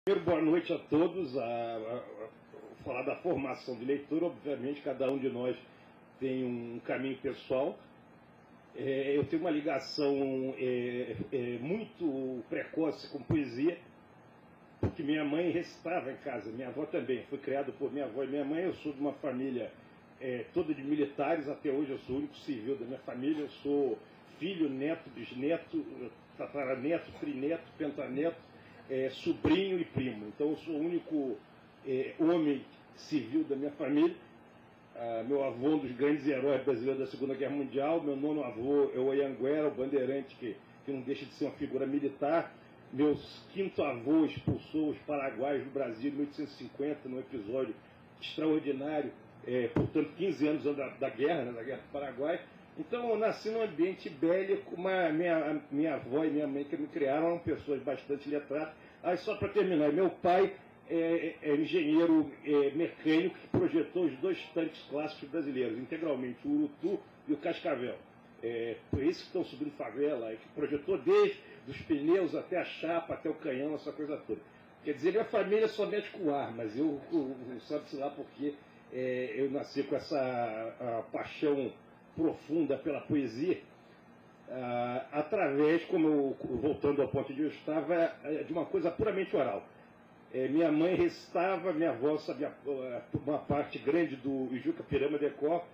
Primeiro, boa noite a todos. Falar da formação de leitura, obviamente, cada um de nós tem um caminho pessoal. Eu tenho uma ligação muito precoce com poesia, porque minha mãe recitava em casa, minha avó também. Fui criado por minha avó e minha mãe. Eu sou de uma família toda de militares, até hoje eu sou o único civil da minha família. Eu sou filho, neto, bisneto, tataraneto, trineto, pentaneto, sobrinho e primo. Então eu sou o único homem civil da minha família. Meu avô, um dos grandes heróis brasileiros da Segunda Guerra Mundial. Meu nono avô é o Anhanguera, o bandeirante, que não deixa de ser uma figura militar. Meu quinto avô expulsou os paraguaios do Brasil em 1850, num episódio extraordinário, portanto 15 anos da guerra, né, da Guerra do Paraguai. Então eu nasci num ambiente bélico. Minha avó e minha mãe que me criaram eram pessoas bastante letradas. Só para terminar, meu pai é engenheiro mecânico que projetou os dois tanques clássicos brasileiros, integralmente, o Urutu e o Cascavel. Por isso que estão subindo favela, que projetou desde os pneus até a chapa, até o canhão, essa coisa toda. Quer dizer, minha família só mete com ar, mas eu sabe-se lá porque eu nasci com essa paixão profunda pela poesia, através, voltando ao ponto de eu estava, de uma coisa puramente oral. Minha mãe recitava, minha avó sabia uma parte grande do Ijuca Pirama Decó.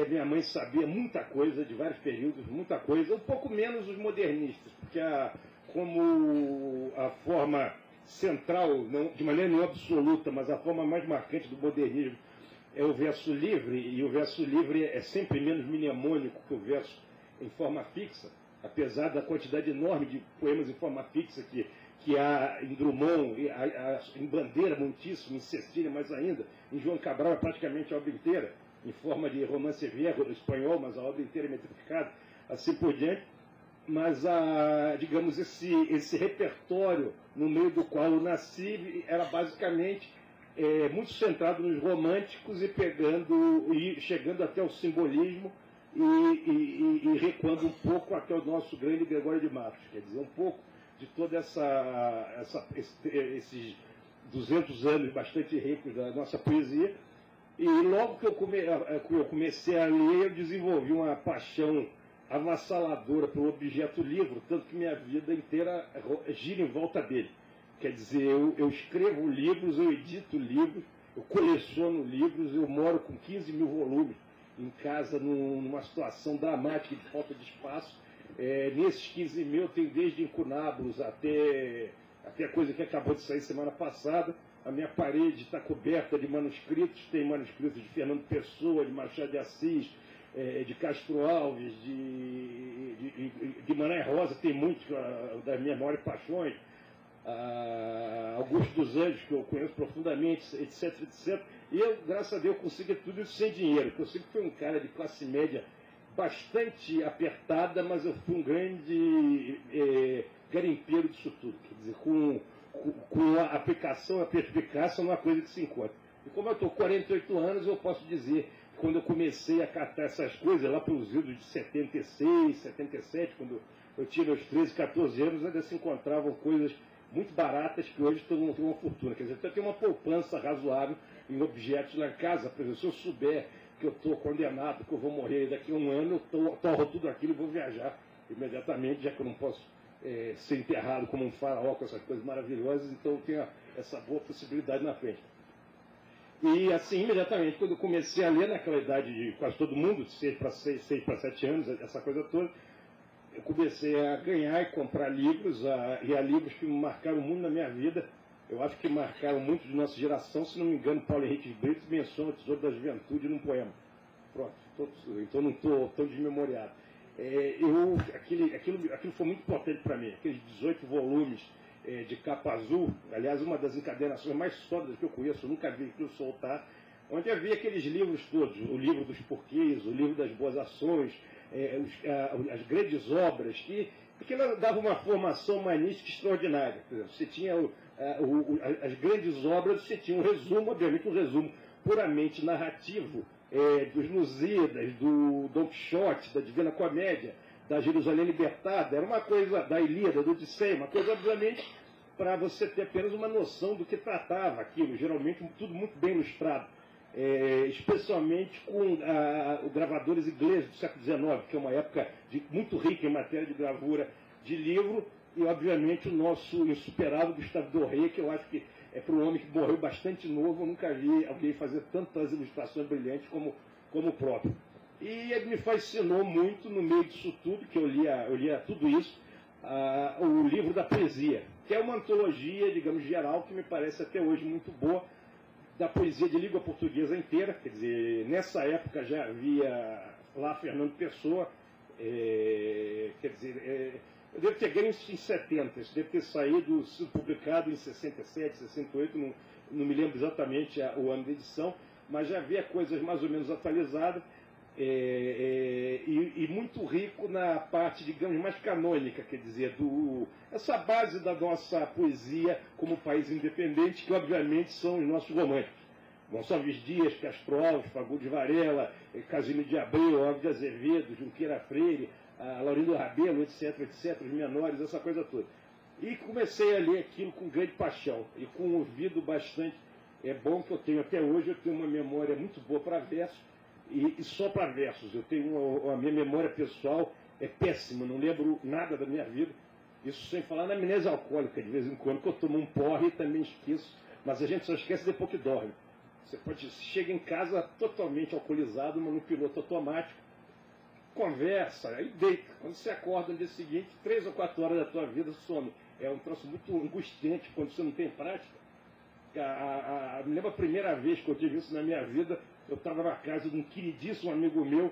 Minha mãe sabia muita coisa, de vários períodos, muita coisa, um pouco menos os modernistas, porque como a forma central, não, de maneira não absoluta, mas a forma mais marcante do modernismo é o verso livre, e o verso livre é sempre menos mnemônico que o verso em forma fixa, apesar da quantidade enorme de poemas em forma fixa que há em Drummond, em Bandeira muitíssimo, em Cecília mais ainda, em João Cabral é praticamente a obra inteira, em forma de romance viejo espanhol, mas a obra inteira é metrificada, assim por diante. Mas, digamos, esse repertório no meio do qual eu nasci era basicamente muito centrado nos românticos e chegando até o simbolismo e recuando um pouco até o nosso grande Gregório de Matos. Quer dizer, um pouco de toda esses 200 anos bastante ricos da nossa poesia. E logo que eu comecei a ler, eu desenvolvi uma paixão avassaladora pelo objeto livro, tanto que minha vida inteira gira em volta dele. Quer dizer, eu escrevo livros, eu edito livros, eu coleciono livros, eu moro com 15 mil volumes em casa, numa situação dramática de falta de espaço. Nesses 15 mil tem desde incunábulos até a coisa que acabou de sair semana passada. A minha parede está coberta de manuscritos, tem manuscritos de Fernando Pessoa, de Machado de Assis, de Castro Alves, de Mané Rosa, tem muitos das minhas maiores paixões, Augusto dos Anjos, que eu conheço profundamente, etc, etc. E eu, graças a Deus, consegui tudo isso sem dinheiro, porque eu sempre fui um cara de classe média bastante apertada, mas eu fui um grande garimpeiro disso tudo. Quer dizer, com a aplicação, a perspicácia, não é uma coisa que se encontra. E como eu estou com 48 anos, eu posso dizer que quando eu comecei a catar essas coisas, lá pelos idos de 76, 77, quando eu tinha meus 13, 14 anos, ainda se encontravam coisas muito baratas que hoje todo mundo tem uma fortuna. Quer dizer, eu tenho uma poupança razoável em objetos lá em casa. Por exemplo, se eu souber que eu estou condenado, que eu vou morrer daqui a um ano, eu torro tudo aquilo e vou viajar imediatamente, já que eu não posso ser enterrado como um faraó com essas coisas maravilhosas, então eu tenho essa boa possibilidade na frente. E assim, imediatamente, quando eu comecei a ler, naquela idade de quase todo mundo, de 6 para 7 anos, essa coisa toda, eu comecei a ganhar e comprar livros, e há livros que marcaram muito na minha vida. Eu acho que marcaram muito de nossa geração. Se não me engano, Paulo Henrique de Brito menciona o Tesouro da Juventude num poema. Pronto, então não estou tão desmemoriado. Aquilo foi muito importante para mim, aqueles 18 volumes de capa azul, aliás, uma das encadernações mais sólidas que eu conheço, eu nunca vi aquilo soltar, onde havia aqueles livros todos, o livro dos porquês, o livro das boas ações, as grandes obras, que ela dava uma formação humanística extraordinária. Por exemplo, você tinha as grandes obras, você tinha um resumo, obviamente um resumo puramente narrativo, dos Lusíadas, do Don Quixote, da Divina Comédia, da Jerusalém Libertada. Era uma coisa da Ilíada, do Odisseia, uma coisa obviamente para você ter apenas uma noção do que tratava aquilo, geralmente tudo muito bem ilustrado, especialmente com gravadores ingleses do século XIX, que é uma época muito rica em matéria de gravura de livro, e obviamente o nosso insuperável Gustave Doré, que eu acho que para um homem que morreu bastante novo, eu nunca vi alguém fazer tantas ilustrações brilhantes como o próprio. E ele me fascinou muito, no meio disso tudo, que eu lia tudo isso, o livro da poesia, que é uma antologia, digamos, geral, que me parece até hoje muito boa, da poesia de língua portuguesa inteira. Quer dizer, nessa época já havia lá Fernando Pessoa, quer dizer, eu devo ter ganho isso em 70, isso deve ter sido publicado em 67, 68, não me lembro exatamente o ano de edição, mas já havia coisas mais ou menos atualizadas, e muito rico na parte, digamos, mais canônica, quer dizer, essa base da nossa poesia como país independente, que obviamente são os nossos românticos. Gonçalves Dias, Castro Alves, Fagundes Varela, Casino de Abreu, Alves de Azevedo, Junqueira Freire, Laurindo Rabelo, etc., os menores, essa coisa toda. E comecei a ler aquilo com grande paixão e com um ouvido bastante bom que eu tenho até hoje. Eu tenho uma memória muito boa para versos e só para versos. Eu tenho a minha memória pessoal é péssima, não lembro nada da minha vida. Isso sem falar na amnésia alcoólica, de vez em quando, que eu tomo um porre e também esqueço. Mas a gente só esquece depois que dorme. Você chega em casa totalmente alcoolizado, mas no piloto automático, conversa, aí deita. Quando você acorda no dia seguinte, 3 ou 4 horas da tua vida some. É um troço muito angustiante quando você não tem prática. Me lembro a primeira vez que eu tive isso na minha vida, eu estava na casa de um queridíssimo amigo meu,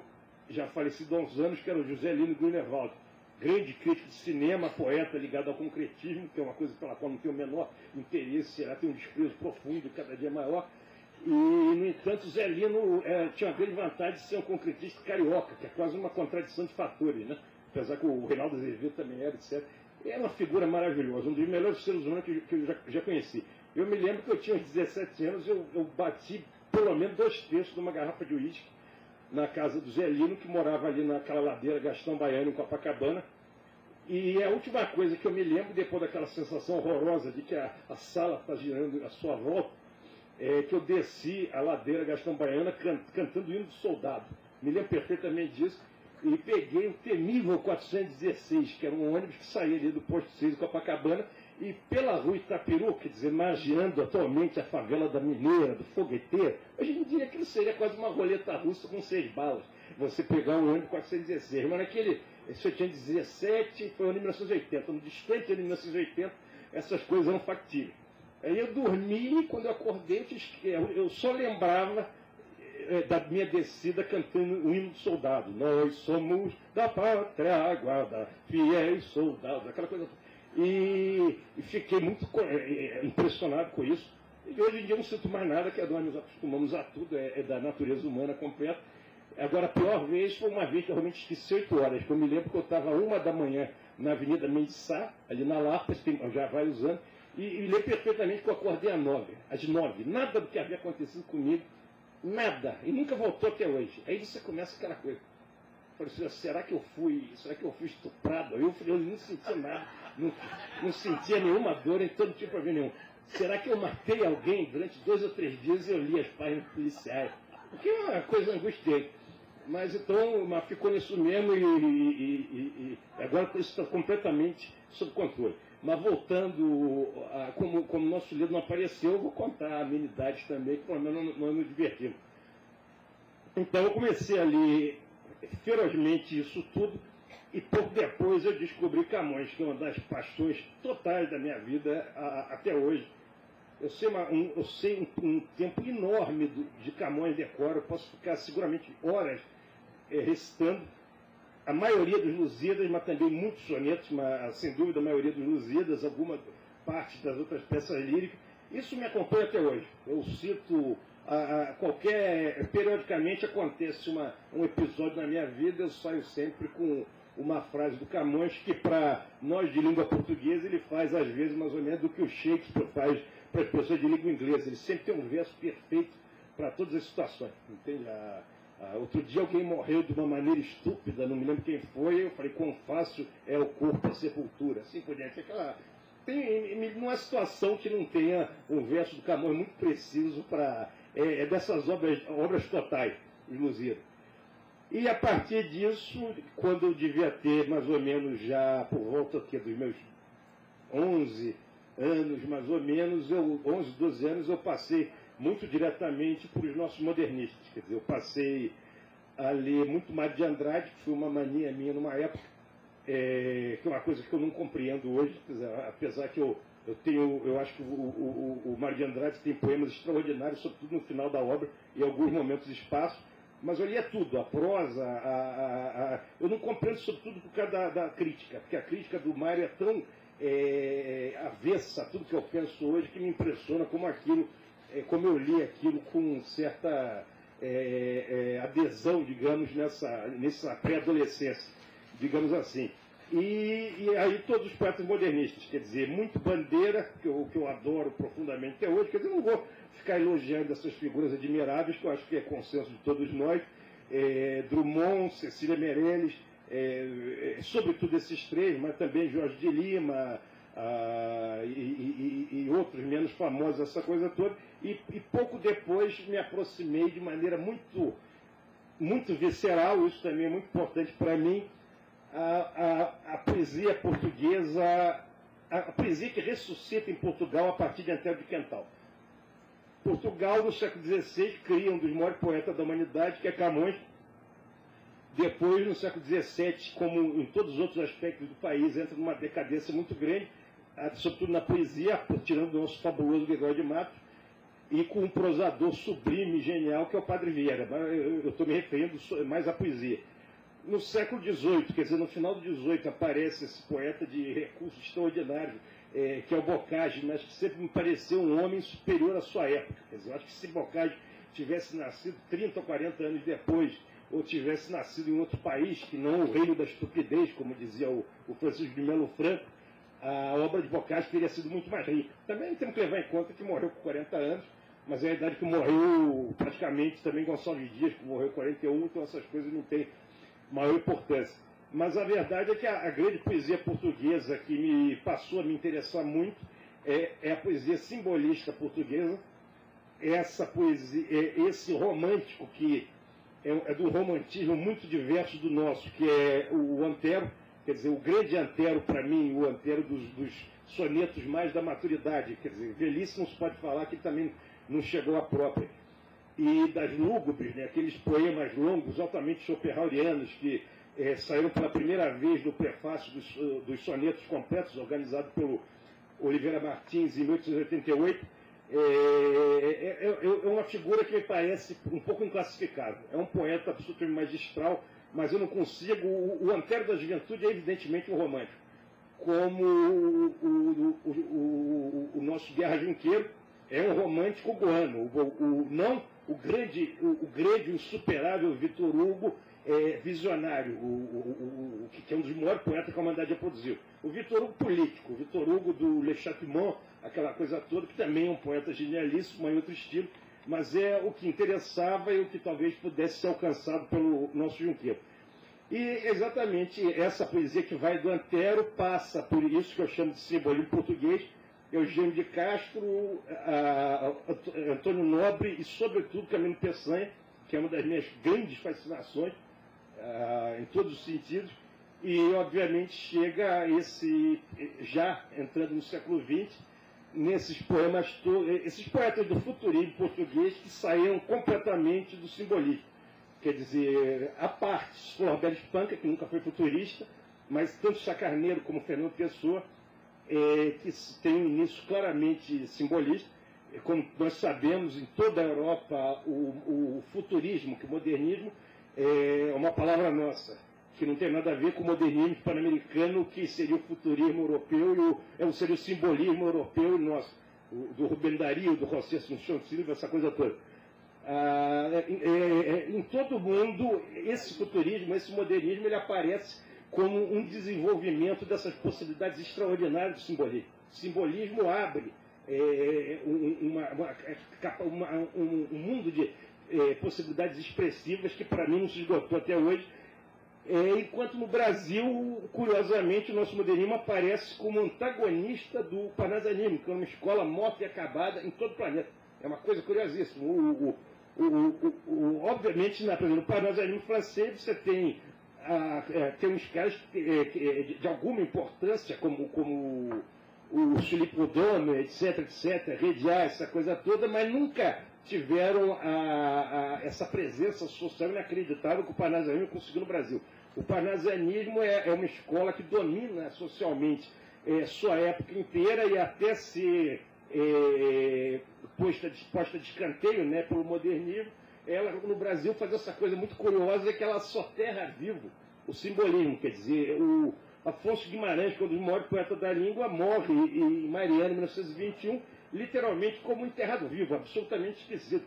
já falecido há uns anos, que era o José Lino Grunewald, grande crítico de cinema, poeta ligado ao concretismo, que é uma coisa pela qual não tenho o menor interesse, ela tem um desprezo profundo, cada dia maior. E, no entanto, o Zé Lino tinha uma grande vantagem de ser um concretista carioca, que é quase uma contradição de fatores, né? Apesar que o Reinaldo Azevedo também era, etc. É uma figura maravilhosa, um dos melhores seres humanos que eu já conheci. Eu me lembro que eu tinha uns 17 anos, eu bati pelo menos 2 terços de uma garrafa de uísque na casa do Zé Lino, que morava ali naquela ladeira Gastão Baiano, em Copacabana. E a última coisa que eu me lembro, depois daquela sensação horrorosa de que a sala está girando à sua volta, que eu desci a ladeira Gastão Baiana cantando o hino do soldado. Me lembro perfeitamente disso. E peguei o temível 416, que era um ônibus que saía ali do posto 6 de Copacabana, e pela rua Itaperu, quer dizer, margeando atualmente a favela da Mineira, do Fogueteiro. Hoje em dia aquilo seria quase uma roleta russa com 6 balas. Você pegar um ônibus 416. Mas naquele, se eu tinha 17, foi no ano de 1980. No distante ano de 1980, essas coisas eram factíveis. Aí eu dormi e quando eu acordei, eu só lembrava da minha descida cantando o hino do soldado. Nós somos da pátria guarda, fiéis soldados, aquela coisa toda. E fiquei muito impressionado com isso. E hoje em dia eu não sinto mais nada, que nós nos acostumamos a tudo, é da natureza humana completa. Agora, a pior vez foi uma vez que eu realmente esqueci 8 horas. Eu me lembro que eu estava 1 da manhã na Avenida Mendes Sá, ali na Lapa, já vai usando, e lembro perfeitamente que eu acordei às 9. Nada do que havia acontecido comigo, nada. E nunca voltou até hoje. Aí você começa aquela coisa. Eu falei, será que eu fui estuprado? Eu não sentia nada, não sentia nenhuma dor, então não tinha problema nenhum. Será que eu matei alguém durante 2 ou 3 dias e eu li as páginas policiais? Porque é uma coisa angustiante. Mas então, ficou nisso mesmo e agora isso está completamente sob controle. Mas voltando, como o nosso livro não apareceu, eu vou contar amenidades também, que pelo menos nós nos divertimos. Então eu comecei a ler ferozmente isso tudo, e pouco depois eu descobri Camões, que é uma das paixões totais da minha vida até hoje. Eu sei um tempo enorme de Camões decoro, eu posso ficar seguramente horas recitando a maioria dos Lusíadas, mas também muitos sonetos, mas sem dúvida a maioria dos Lusíadas, alguma parte das outras peças líricas. Isso me acompanha até hoje. Eu cito periodicamente acontece um episódio na minha vida, eu saio sempre com uma frase do Camões, que para nós de língua portuguesa ele faz às vezes mais ou menos do que o Shakespeare faz para as pessoas de língua inglesa. Ele sempre tem um verso perfeito para todas as situações. Entende? Outro dia alguém morreu de uma maneira estúpida, não me lembro quem foi, eu falei, quão fácil é o corpo a sepultura. Assim por diante, numa situação que não tenha um verso do Camões muito preciso para... dessas obras totais, Luzira. E a partir disso, quando eu devia ter mais ou menos já por volta aqui, dos meus 11 anos, mais ou menos, 11, 12 anos, eu passei muito diretamente por os nossos modernistas. Quer dizer, eu passei a ler muito Mário de Andrade, que foi uma mania minha numa época, que é uma coisa que eu não compreendo hoje, apesar que eu acho que o Mário de Andrade tem poemas extraordinários, sobretudo no final da obra, em alguns momentos e espaços, mas eu lia tudo, a prosa, eu não compreendo sobretudo por causa da crítica, porque a crítica do Mário é tão avessa a tudo que eu penso hoje, que me impressiona como como eu li aquilo com certa adesão, digamos, nessa pré-adolescência, digamos assim. E aí todos os poetas modernistas, quer dizer, muito Bandeira, que eu adoro profundamente até hoje, quer dizer, eu não vou ficar elogiando essas figuras admiráveis, que eu acho que é consenso de todos nós, Drummond, Cecília Meirelles, sobretudo esses três, mas também Jorge de Lima e outros menos famosos, essa coisa toda, e pouco depois me aproximei de maneira muito, muito visceral, isso também é muito importante para mim, a poesia portuguesa, a poesia que ressuscita em Portugal a partir de Antero de Quental. Portugal, no século XVI, cria um dos maiores poetas da humanidade, que é Camões. Depois, no século XVII, como em todos os outros aspectos do país, entra numa decadência muito grande, sobretudo na poesia, tirando o nosso fabuloso Gregório de Matos, e com um prosador sublime e genial, que é o Padre Vieira. Eu estou me referindo mais à poesia. No século XVIII, quer dizer, no final do XVIII, aparece esse poeta de recurso extraordinário, que é o Bocage, mas que sempre me pareceu um homem superior à sua época. Quer dizer, eu acho que se Bocage tivesse nascido 30 ou 40 anos depois, ou tivesse nascido em outro país, que não o reino da estupidez, como dizia o Francisco de Melo Franco, a obra de Bocage teria sido muito mais rica. Também temos que levar em conta que morreu com 40 anos, mas é a idade que morreu praticamente também Gonçalves Dias, que morreu com 41, então essas coisas não têm maior importância. Mas a verdade é que a grande poesia portuguesa que me passou a me interessar muito é a poesia simbolista portuguesa, essa poesia, esse romântico que é do romantismo muito diverso do nosso, que é o Antero, quer dizer, o grande Antero para mim, o Antero dos sonetos mais da maturidade, quer dizer, velhice não se pode falar que ele também não chegou à própria. E das lúgubres, né, aqueles poemas longos, altamente schopenhauerianos, que saíram pela primeira vez no prefácio dos sonetos completos, organizado pelo Oliveira Martins em 1888, é uma figura que me parece um pouco inclassificável. É um poeta absolutamente magistral, mas eu não consigo... O Antero da Juventude é evidentemente um romântico, como o nosso Guerra Junqueiro é um romântico goano. O grande, insuperável Vitor Hugo é visionário, que é um dos maiores poetas que a humanidade já produziu. O Vitor Hugo político, o Vitor Hugo do Le Chatillon, aquela coisa toda, que também é um poeta genialíssimo, em outro estilo, mas é o que interessava e o que talvez pudesse ser alcançado pelo nosso Junqueiro. E exatamente essa poesia que vai do Antero passa por isso que eu chamo de simbolismo português, Eugênio de Castro, Antônio Nobre e, sobretudo, Camilo Peçanha, que é uma das minhas grandes fascinações, em todos os sentidos, e, obviamente, chega já entrando no século XX, nesses poemas esses poetas do futurismo português que saíram completamente do simbolismo. Quer dizer, a parte, Floribert Espanca, que nunca foi futurista, mas tanto Chacarneiro como Fernando Pessoa, que tem um início claramente simbolista. Como nós sabemos, em toda a Europa, o futurismo, que o modernismo é uma palavra nossa, que não tem nada a ver com o modernismo pan-americano, que seria o futurismo europeu, seria o simbolismo europeu nosso, do Rubem Dario, do José Assunção Silva, essa coisa toda. Em todo o mundo, esse futurismo, esse modernismo, ele aparece como um desenvolvimento dessas possibilidades extraordinárias do simbolismo. O simbolismo abre um mundo de possibilidades expressivas que, para mim, não se esgotou até hoje. enquanto no Brasil, curiosamente, o nosso modernismo aparece como antagonista do parnasianismo, que é uma escola morta e acabada em todo o planeta. É uma coisa curiosíssima. Obviamente, por exemplo, no parnasianismo francês, você tem uns caras de alguma importância, como o Philippe Proudhon, etc., Rédiat, essa coisa toda, mas nunca tiveram essa presença social inacreditável que o parnasianismo conseguiu no Brasil. O parnasianismo é uma escola que domina socialmente sua época inteira e até ser posta de escanteio, né, pelo modernismo. Ela, no Brasil, faz essa coisa muito curiosa, que ela soterra vivo o simbolismo. Quer dizer, o Afonso Guimarães, que é um dos maiores poetas da língua, morre em Mariana, em 1921, literalmente como enterrado vivo, absolutamente esquecido.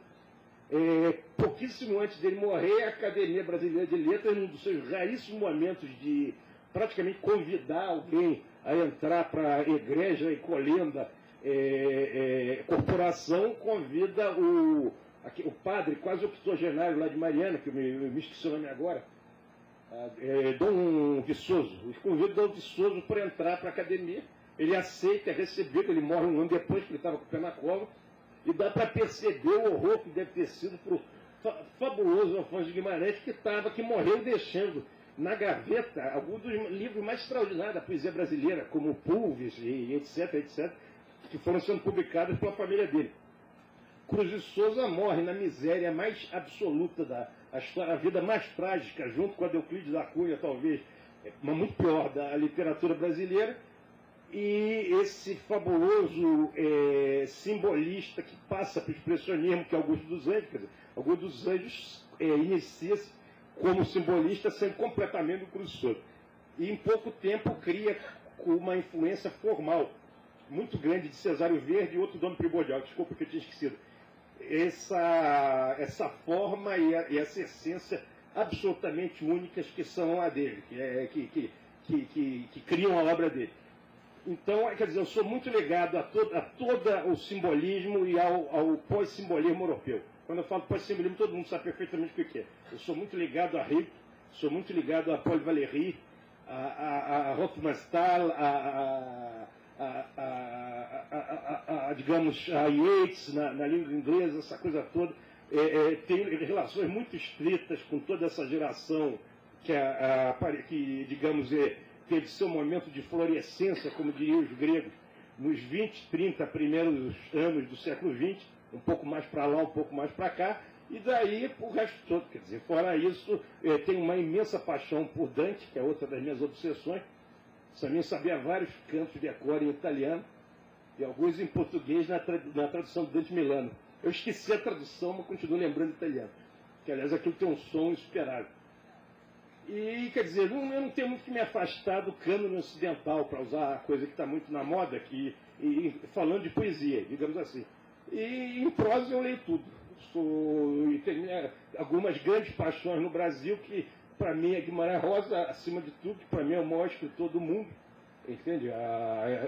Pouquíssimo antes dele morrer, a Academia Brasileira de Letras, num dos seus raríssimos momentos de praticamente convidar alguém a entrar para a igreja e colenda, corporação, convida o padre quase octogenário lá de Mariana, que eu me esqueci o nome agora, Dom Viçoso. Convida Dom Viçoso para entrar para a academia. Ele aceita, é recebido, ele morre um ano depois, que ele estava com o pé na cova, e dá para perceber o horror que deve ter sido para o fabuloso Afonso Guimarães, que morreu deixando na gaveta alguns dos livros mais extraordinários da poesia brasileira, como Pulves e etc., que foram sendo publicados pela família dele. Cruz de Souza morre na miséria mais absoluta a vida mais trágica, junto com a de Euclides da Cunha, talvez, mas muito pior, da literatura brasileira. E esse fabuloso simbolista que passa para o expressionismo, que é Augusto dos Anjos, quer dizer, Augusto dos Anjos inicia-se como simbolista, sendo completamente do Cruz de Souza. E em pouco tempo cria uma influência formal muito grande de Cesário Verde e outro Dom Primordial, desculpa que eu tinha esquecido. Essa forma e essa essência absolutamente únicas que são a dele, que criam a obra dele. Então, quer dizer, eu sou muito ligado a todo o simbolismo e ao pós-simbolismo europeu. Quando eu falo pós-simbolismo, todo mundo sabe perfeitamente o que é. Eu sou muito ligado a Rilke, sou muito ligado a Paul Valéry, a Hofmannsthal, digamos, a Yeats na língua inglesa, essa coisa toda. Tem relações muito estreitas com toda essa geração que digamos, teve seu momento de florescência, como diriam os gregos, nos 20, 30 primeiros anos do século XX, um pouco mais para lá, um pouco mais para cá, e daí o resto todo. Quer dizer, fora isso, tenho uma imensa paixão por Dante, que é outra das minhas obsessões. Também sabia vários cantos de cor em italiano e alguns em português na tradução do Dante Milano. Eu esqueci a tradução, mas continuo lembrando italiano, que aliás aquilo tem um som insuperável. E, quer dizer, eu não tenho muito que me afastar do cânone ocidental, para usar a coisa que está muito na moda, falando de poesia, digamos assim. E em prosa eu leio tudo. E tenho algumas grandes paixões no Brasil, que para mim é Guimarães Rosa, acima de tudo, que para mim é o maior escritor do mundo. Entende?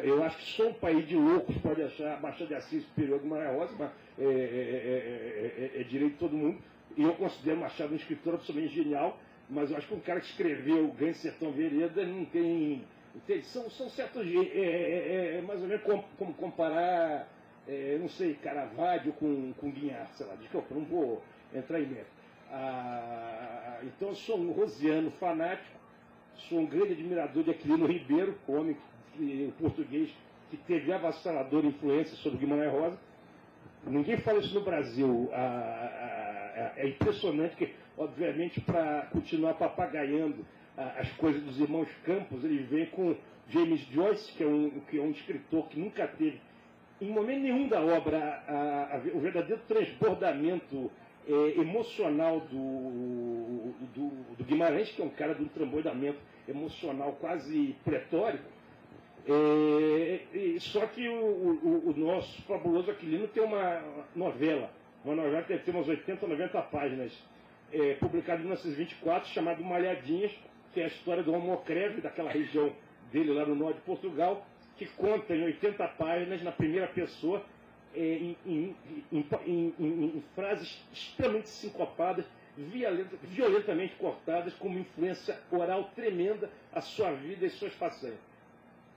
Eu acho que só um país de loucos pode achar Machado de Assis superior a Guimarães Rosa, mas é direito de todo mundo. E eu considero Machado um escritor absolutamente genial. Mas eu acho que um cara que escreveu o Grande Sertão Vereda não tem... São certos... mais ou menos como comparar, não sei, Caravaggio com Guignard, sei lá. Desculpa, não vou entrar em mérito. Então eu sou um rosiano fanático, sou um grande admirador de Aquilino Ribeiro, homem português que teve avassaladora influência sobre Guimarães Rosa. Ninguém fala isso no Brasil. É impressionante que, obviamente, para continuar papagaiando as coisas dos irmãos Campos, ele vem com James Joyce, que é um escritor que nunca teve, em momento nenhum da obra, o verdadeiro transbordamento emocional do Guimarães, que é um cara de um transbordamento emocional quase pletórico. Só que o nosso fabuloso Aquilino tem uma novela que deve ter umas 80, 90 páginas, publicada em 1924, chamada Malhadinhas, que é a história do Almocreve, daquela região dele lá no norte de Portugal, que conta em 80 páginas, na primeira pessoa, em frases extremamente sincopadas, violentamente cortadas, com uma influência oral tremenda à sua vida e suas façanhas.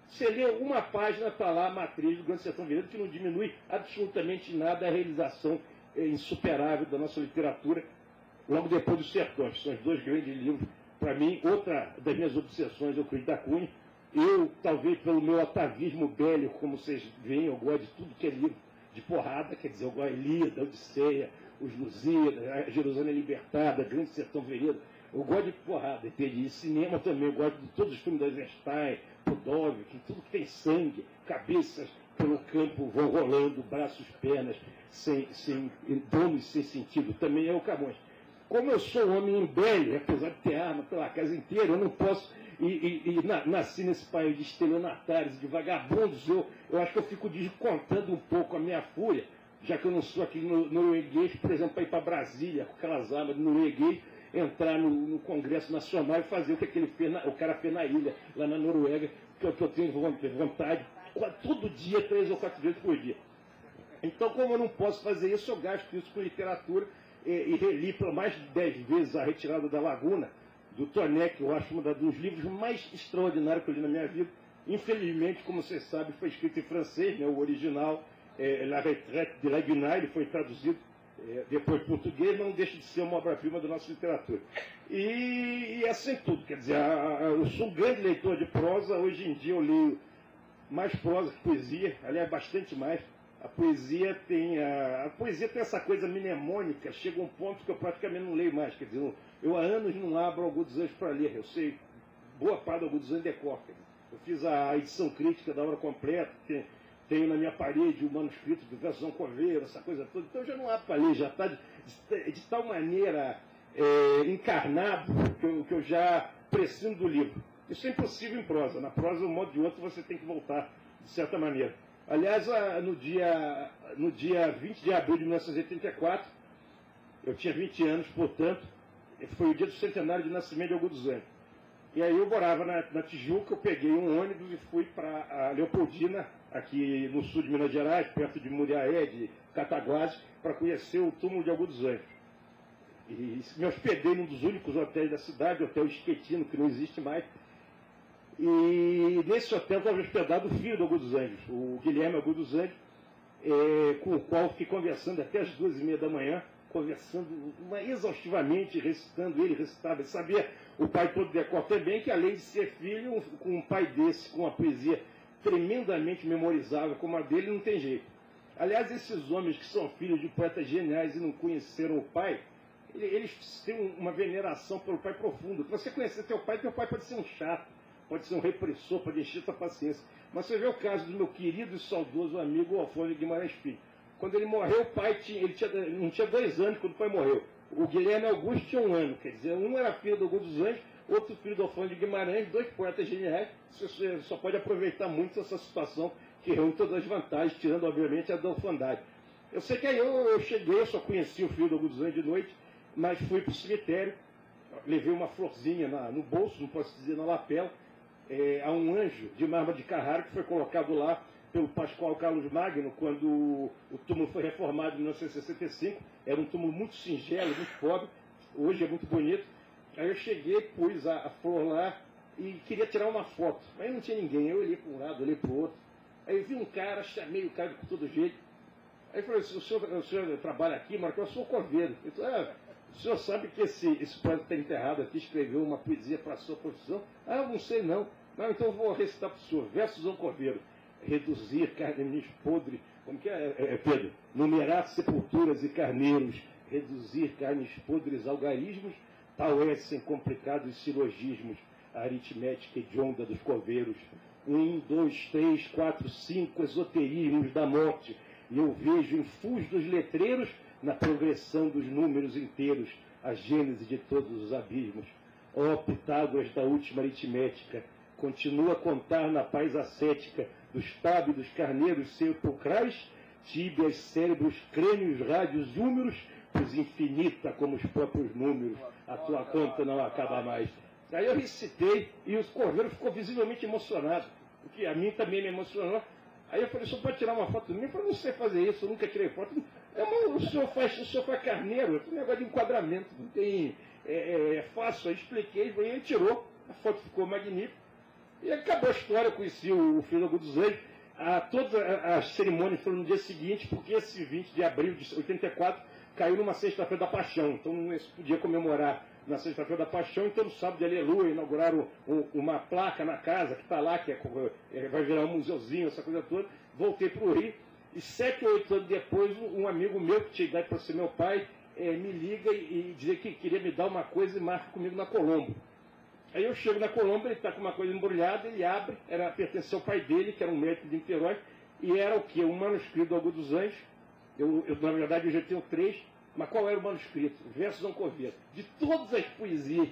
Você lê uma página, está lá a matriz do Grande Sertão Veredas, que não diminui absolutamente nada a realização insuperável da nossa literatura, logo depois dos Sertões. São os dois grandes livros. Para mim, outra das minhas obsessões é o Euclides da Cunha. Eu, talvez pelo meu atavismo bélico, como vocês veem, eu gosto de tudo que é livro de porrada, quer dizer, eu gosto de Ilíada, Odisseia, Os Lusíadas, a Jerusalém Libertada, Grande Sertão Veredas. Eu gosto de porrada, entende? E cinema também, eu gosto de todos os filmes da Eisenstein, Podovik, tudo que tem sangue, cabeças pelo campo vão rolando, braços, pernas, sem donos sem sentido. Também é o Camões. Como eu sou um homem embele, apesar de ter arma pela casa inteira, eu não posso... nasci nesse país de estelionatários, de vagabundos, eu acho que eu fico descontando um pouco a minha fúria, já que eu não sou aqui norueguês, por exemplo, para ir para Brasília, com aquelas armas de norueguês, entrar no Congresso Nacional e fazer o que o cara fez na ilha, lá na Noruega, que eu tenho vontade, todo dia, 3 ou 4 vezes por dia. Então, como eu não posso fazer isso, eu gasto isso com literatura e reli por mais de 10 vezes A Retirada da Laguna, do Tonet, que eu acho um dos livros mais extraordinários que eu li na minha vida. Infelizmente, como vocês sabem, foi escrito em francês, né, o original, La Retraite de la Guinée, ele foi traduzido depois em português, mas não deixa de ser uma obra-prima da nossa literatura. E assim tudo, quer dizer, eu sou um grande leitor de prosa, hoje em dia eu leio mais prosa que poesia, aliás, bastante mais. A poesia tem essa coisa mnemônica, chega um ponto que eu praticamente não leio mais, quer dizer, eu há anos não abro Algodo dos Anjos para ler, eu sei boa parte do Algodo dos Anjos de cor. Eu fiz a edição crítica da obra completa, tenho na minha parede o manuscrito do Verso João Coveiro, essa coisa toda, então eu já não abro para ler, já está de tal maneira encarnado que eu já prescindo do livro. Isso é impossível em prosa, na prosa, de um modo ou de outro, você tem que voltar, de certa maneira. Aliás, no dia 20 de abril de 1984, eu tinha 20 anos, portanto, foi o dia do centenário de nascimento de Algodo dos Anjos. E aí eu morava na Tijuca, eu peguei um ônibus e fui para a Leopoldina, aqui no sul de Minas Gerais, perto de Muriaé, de Cataguases, para conhecer o túmulo de Algodo dos Anjos. E me hospedei num dos únicos hotéis da cidade, o Hotel Esquetino, que não existe mais. E nesse hotel estava hospedado o filho do Algodo dos Anjos, o Guilherme Algodo dos Anjos, com o qual fiquei conversando até as 2h30 da manhã, conversando exaustivamente, recitando, ele recitava, ele sabia o pai todo decor também, que além de ser filho, com um pai desse, com uma poesia tremendamente memorizável como a dele, não tem jeito. Aliás, esses homens que são filhos de poetas geniais e não conheceram o pai, eles têm uma veneração pelo pai profunda. Se você conhecer teu pai pode ser um chato, pode ser um repressor, pode encher sua paciência. Mas você vê o caso do meu querido e saudoso amigo Alfônio Guimarães Filho. Quando ele morreu, o pai não tinha 2 anos quando o pai morreu. O Guilherme Augusto tinha 1 ano. Quer dizer, um era filho do Algodo dos Anjos, outro filho do Alfônio de Guimarães, 2 poetas geniais. Você só pode aproveitar muito essa situação que reúne todas as vantagens, tirando, obviamente, a da orfandade. Eu sei que aí eu cheguei, eu só conheci o filho do Algodo dos Anjos de noite, mas fui para o cemitério, levei uma florzinha no bolso, não posso dizer na lapela, a um anjo de mármore de Carrara que foi colocado lá pelo Pascoal Carlos Magno, quando o túmulo foi reformado em 1965. Era um túmulo muito singelo, muito pobre, hoje é muito bonito. Aí eu cheguei, pus a flor lá e queria tirar uma foto, mas não tinha ninguém. Eu olhei para um lado, olhei para o outro. Aí eu vi um cara, chamei o cara de todo jeito. Aí eu falei, o senhor trabalha aqui, mas eu sou coveiro. Ele falou, o senhor sabe que esse poeta está enterrado aqui, escreveu uma poesia para a sua profissão? Eu não sei não. Não, então eu vou recitar para o senhor. Versos João Coveiro. Reduzir carnes podres, como que é, Pedro? Numerar sepulturas e carneiros, reduzir carnes podres algarismos, tal é, sem complicados silogismos, a aritmética hedionda dos coveiros. 1, 2, 3, 4, 5 esoterismos da morte, e eu vejo em fus dos letreiros, na progressão dos números inteiros, a gênese de todos os abismos. Ó Pitágoras da última aritmética, continua a contar na paz ascética dos pábidos carneiros sepulcrais, tíbias, cérebros, crânios, rádios e úmeros, pois infinita como os próprios números, a tua conta não acaba mais. Aí eu recitei e o Corveiro ficou visivelmente emocionado, o que a mim também me emocionou. Aí eu falei, o senhor pode tirar uma foto de mim? Eu falei, não sei fazer isso, eu nunca tirei foto. O senhor faz carneiro, tem um negócio de enquadramento, não tem, é fácil. Aí expliquei, ele tirou, a foto ficou magnífica. E acabou a história, eu conheci o Fílago dos Anjos. Todas as cerimônias foram no dia seguinte, porque esse 20 de abril de 84 caiu numa sexta-feira da Paixão. Então não se podia comemorar na sexta-feira da Paixão, então no sábado de Aleluia inauguraram uma placa na casa que está lá, que vai virar um museuzinho, essa coisa toda. Voltei para o Rio, e 7 ou 8 anos depois, um amigo meu, que tinha idade para ser meu pai, me liga e dizer que queria me dar uma coisa e marca comigo na Colombo. Aí eu chego na Colombo, ele está com uma coisa embrulhada, ele abre, pertenceu ao pai dele, que era um médico de Niterói, e era o quê? Um manuscrito do Augusto dos Anjos. Na verdade, eu já tenho 3, mas qual era o manuscrito? Versos ao Coveiro. De todas as poesias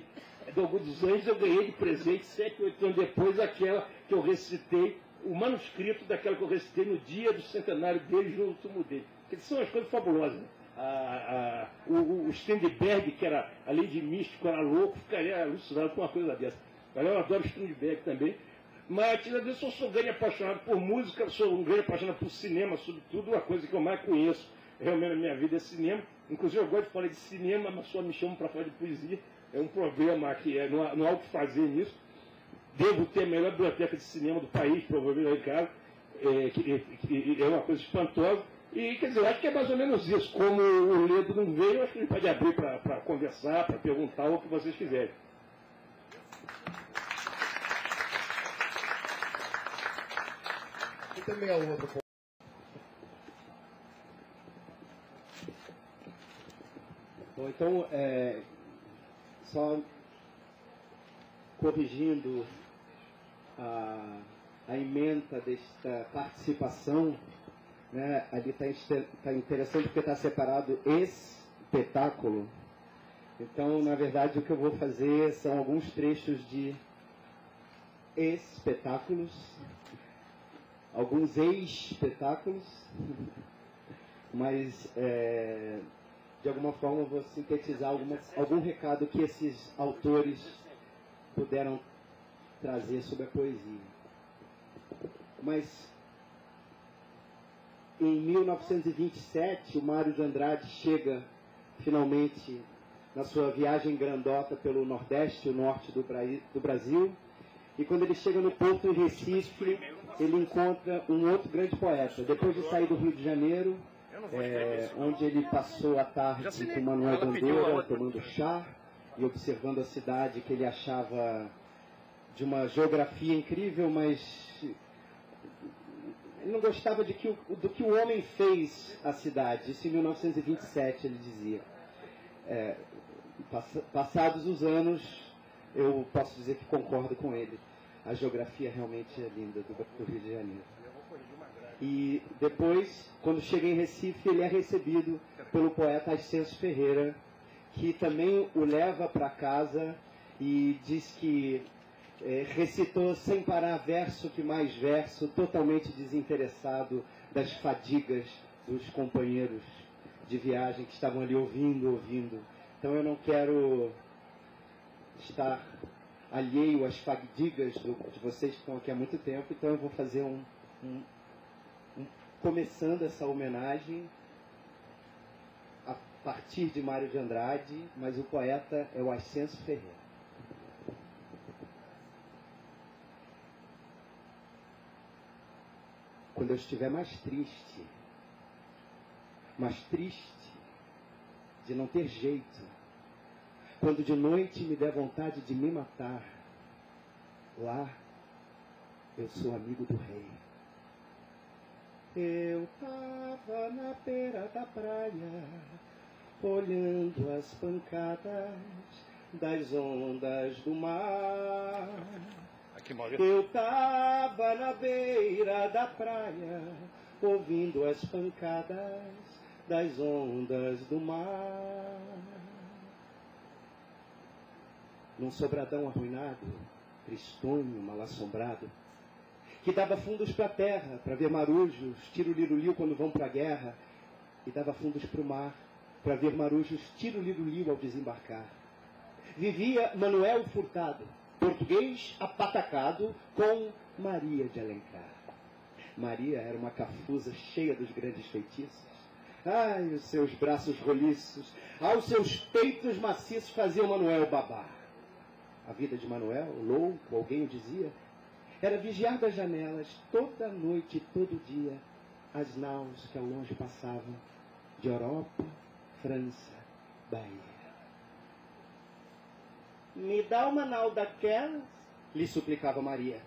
do Augusto dos Anjos, eu ganhei de presente, 7 ou 8 anos depois, aquela que eu recitei, o manuscrito daquela que eu recitei no dia do centenário dele, no túmulo dele. Porque são as coisas fabulosas, né? O Strindberg, que era, além de místico, era louco, ficaria alucinado com uma coisa dessa. Eu adoro Strindberg também. Mas, tirando isso, eu sou um grande apaixonado por música, sou um grande apaixonado por cinema, sobretudo. A coisa que eu mais conheço realmente na minha vida é cinema. Inclusive, eu gosto de falar de cinema, mas só me chamam para falar de poesia. É um problema que não há o que fazer nisso. Devo ter a melhor biblioteca de cinema do país, provavelmente lá em casa, que é uma coisa espantosa. E, quer dizer, eu acho que é mais ou menos isso. Como o Ledo não veio, eu acho que a gente pode abrir para conversar, para perguntar o que vocês quiserem. E também há outro ponto. Bom, então, só corrigindo a ementa desta participação, né, ali está interessante porque está separado espetáculo. Então, na verdade, o que eu vou fazer são alguns trechos de espetáculos, alguns espetáculos, mas de alguma forma eu vou sintetizar algum recado que esses autores puderam trazer sobre a poesia. Mas em 1927, o Mário de Andrade chega finalmente na sua viagem grandota pelo Nordeste e o Norte do Brasil, e quando ele chega no porto de Recife, ele encontra um outro grande poeta. Depois de sair do Rio de Janeiro, onde ele passou a tarde com Manuel Bandeira, tomando chá e observando a cidade que ele achava de uma geografia incrível, mas ele não gostava do que o homem fez à cidade. Isso em 1927, ele dizia. Passados os anos, eu posso dizer que concordo com ele. A geografia realmente é linda do Rio de Janeiro. E depois, quando chega em Recife, ele é recebido pelo poeta Ascenso Ferreira, que também o leva para casa e diz que recitou sem parar verso que mais verso, totalmente desinteressado das fadigas dos companheiros de viagem que estavam ali ouvindo. Então eu não quero estar alheio às fadigas de vocês que estão aqui há muito tempo, então eu vou fazer começando essa homenagem a partir de Mário de Andrade, mas o poeta é o Ascenso Ferreira. Quando eu estiver mais triste de não ter jeito, quando de noite me der vontade de me matar, lá eu sou amigo do rei. Eu tava na beira da praia, olhando as pancadas das ondas do mar. Eu tava na beira da praia, ouvindo as pancadas das ondas do mar. Num sobradão arruinado, tristonho, mal-assombrado, que dava fundos para a terra, para ver marujos, tiro-liruliu quando vão para a guerra, e dava fundos para o mar, para ver marujos, tiro-liruliu ao desembarcar. Vivia Manuel Furtado, português apatacado, com Maria de Alencar. Maria era uma cafusa cheia dos grandes feitiços. Ai, os seus braços roliços, aos seus peitos maciços faziam Manuel babar. A vida de Manuel, louco, alguém o dizia, era vigiar das janelas toda noite e todo dia as naus que ao longe passavam de Europa, França, Bahia. Me dá uma nau daquelas, lhe suplicava Maria.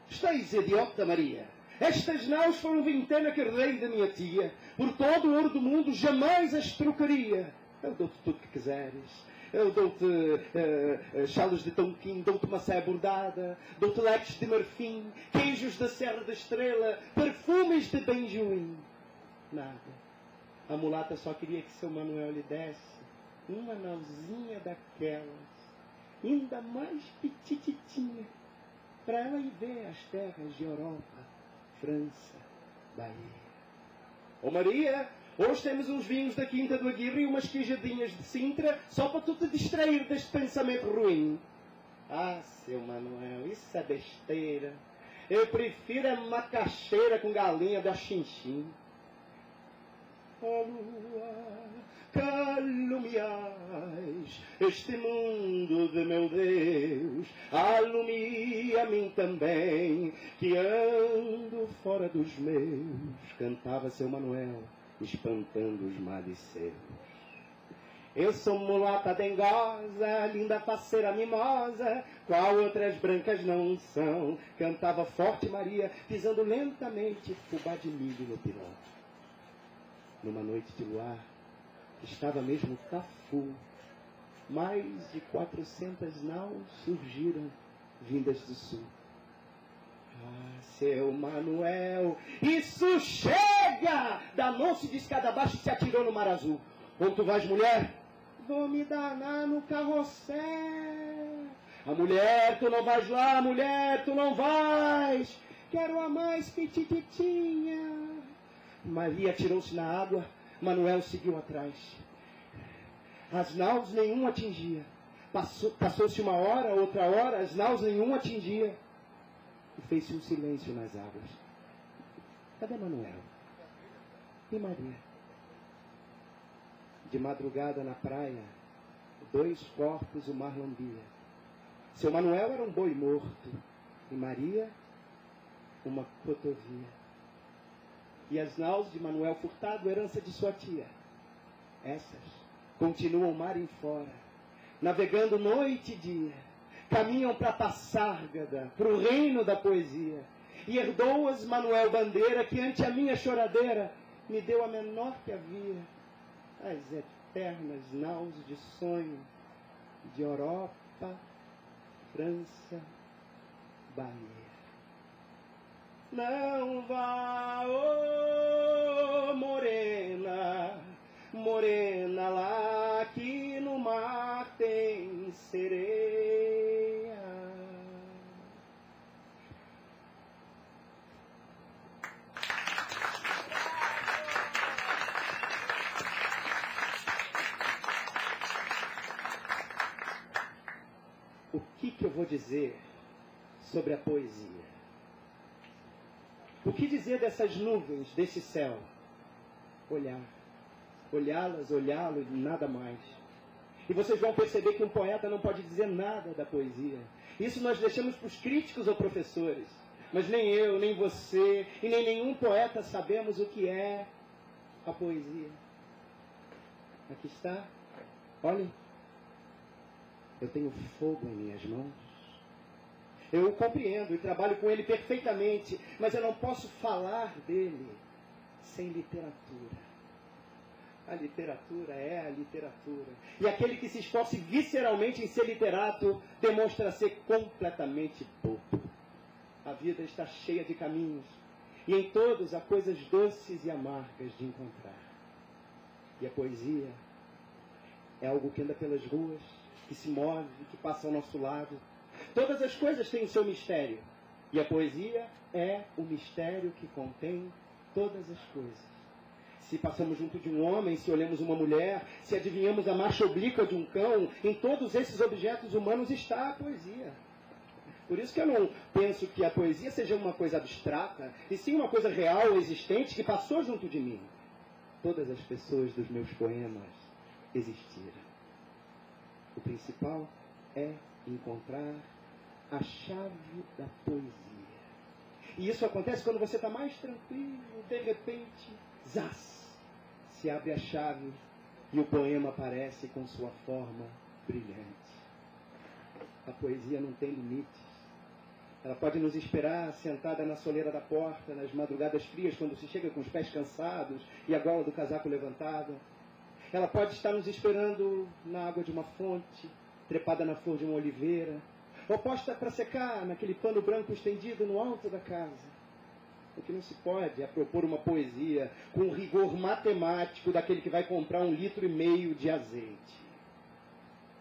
Estás idiota, Maria? Estas naus foram vintena que herdei da minha tia. Por todo o ouro do mundo jamais as trocaria. Eu dou-te tudo que quiseres. Eu dou-te chalos de tonquim, dou-te uma saia bordada, dou-te leques de marfim, queijos da Serra da Estrela, perfumes de benjoim. Nada. A mulata só queria que seu Manuel lhe desse uma nauzinha daquelas, ainda mais petititinha, para ela ir ver as terras de Europa, França, Bahia. Ô Maria, hoje temos uns vinhos da Quinta do Aguirre e umas queijadinhas de Sintra, só para tu te distrair deste pensamento ruim. Ah, seu Manuel, isso é besteira. Eu prefiro a macaxeira com galinha da Xinxim. Ó lua, calumiais este mundo de meu Deus, alumia a mim também, que ando fora dos meus, cantava seu Manuel, espantando os males seus. Eu sou mulata dengosa, linda faceira mimosa, qual outras brancas não são, cantava forte Maria, pisando lentamente fubá de milho no pilão. Numa noite de luar, estava mesmo Cafu. Mais de 400 naus surgiram, vindas do sul. Ah, seu Manuel, isso chega! Danou-se de escada abaixo e se atirou no mar azul. Onde tu vais, mulher? Vou me danar no carrossel. A mulher, tu não vais lá, mulher, tu não vais. Quero a mais petititinha. Maria atirou-se na água, Manuel seguiu atrás. As naus nenhum atingia. Passou-se uma hora, outra hora, as naus nenhum atingia. E fez-se um silêncio nas águas. Cadê Manuel? E Maria? De madrugada na praia, 2 corpos o mar lambia. Seu Manuel era um boi morto, e Maria, uma cotovia. E as naus de Manuel Furtado, herança de sua tia. Essas continuam mar em fora, navegando noite e dia, caminham para Passárgada, para o reino da poesia. E herdou-as Manuel Bandeira, que ante a minha choradeira me deu a menor que havia, as eternas naus de sonho de Europa, França, Bahia. Não vá, oh, morena, morena lá que no mar tem sereia. O que eu vou dizer sobre a poesia? O que dizer dessas nuvens, desse céu? Olhar. Olhá-las, olhá-lo e nada mais. E vocês vão perceber que um poeta não pode dizer nada da poesia. Isso nós deixamos para os críticos ou professores. Mas nem eu, nem você e nem nenhum poeta sabemos o que é a poesia. Aqui está. Olhem. Eu tenho fogo em minhas mãos. Eu o compreendo e trabalho com ele perfeitamente, mas eu não posso falar dele sem literatura. A literatura é a literatura. E aquele que se esforce visceralmente em ser literato demonstra ser completamente bobo. A vida está cheia de caminhos e em todos há coisas doces e amargas de encontrar. E a poesia é algo que anda pelas ruas, que se move, que passa ao nosso lado. Todas as coisas têm o seu mistério. E a poesia é o mistério que contém todas as coisas. Se passamos junto de um homem, se olhamos uma mulher, se adivinhamos a marcha oblíqua de um cão, em todos esses objetos humanos está a poesia. Por isso que eu não penso que a poesia seja uma coisa abstrata, e sim uma coisa real, existente, que passou junto de mim. Todas as pessoas dos meus poemas existiram. O principal é encontrar a chave da poesia. E isso acontece quando você está mais tranquilo, de repente, zás, se abre a chave e o poema aparece com sua forma brilhante. A poesia não tem limites. Ela pode nos esperar sentada na soleira da porta, nas madrugadas frias, quando se chega com os pés cansados e a gola do casaco levantada. Ela pode estar nos esperando na água de uma fonte, trepada na flor de uma oliveira, ou posta para secar naquele pano branco estendido no alto da casa. O que não se pode é propor uma poesia com o rigor matemático daquele que vai comprar 1,5 litros de azeite.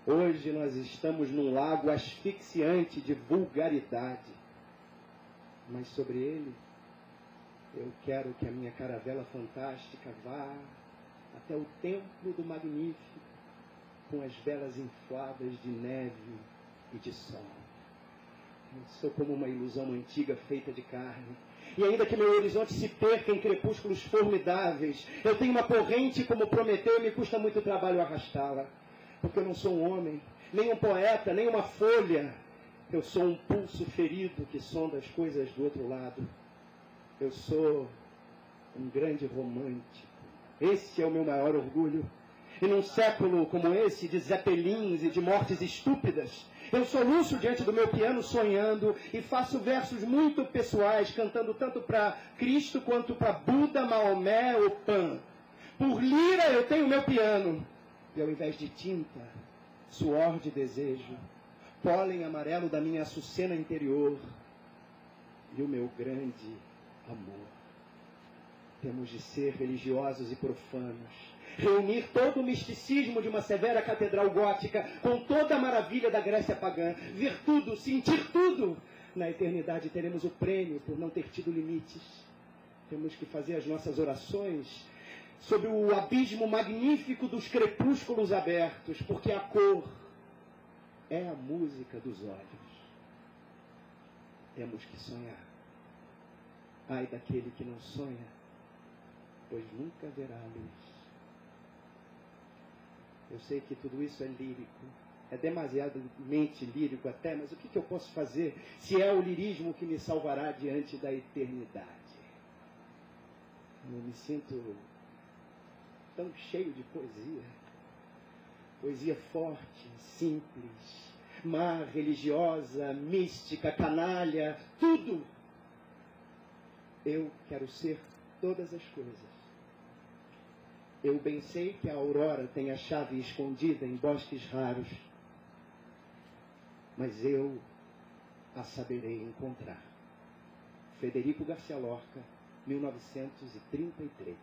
Hoje nós estamos num lago asfixiante de vulgaridade. Mas sobre ele, eu quero que a minha caravela fantástica vá até o templo do Magnífico, com as velas infladas de neve e de sol. Eu sou como uma ilusão antiga feita de carne. E ainda que meu horizonte se perca em crepúsculos formidáveis, eu tenho uma corrente como Prometeu e me custa muito trabalho arrastá-la. Porque eu não sou um homem, nem um poeta, nem uma folha. Eu sou um pulso ferido que sonda as coisas do outro lado. Eu sou um grande romântico. Esse é o meu maior orgulho. E num século como esse, de zeppelins e de mortes estúpidas, eu soluço diante do meu piano sonhando e faço versos muito pessoais, cantando tanto para Cristo quanto para Buda, Maomé ou Pan. Por lira eu tenho meu piano. E ao invés de tinta, suor de desejo, pólen amarelo da minha açucena interior e o meu grande amor. Temos de ser religiosos e profanos, reunir todo o misticismo de uma severa catedral gótica com toda a maravilha da Grécia pagã, ver tudo, sentir tudo. Na eternidade teremos o prêmio por não ter tido limites. Temos que fazer as nossas orações sobre o abismo magnífico dos crepúsculos abertos, porque a cor é a música dos olhos. Temos que sonhar. Ai daquele que não sonha, pois nunca verá a luz. Eu sei que tudo isso é lírico, é demasiadamente lírico até, mas o que eu posso fazer se é o lirismo que me salvará diante da eternidade? Eu me sinto tão cheio de poesia. Poesia forte, simples, má, religiosa, mística, canalha, tudo. Eu quero ser todas as coisas. Eu bem sei que a aurora tem a chave escondida em bosques raros, mas eu a saberei encontrar. Federico Garcia Lorca, 1933.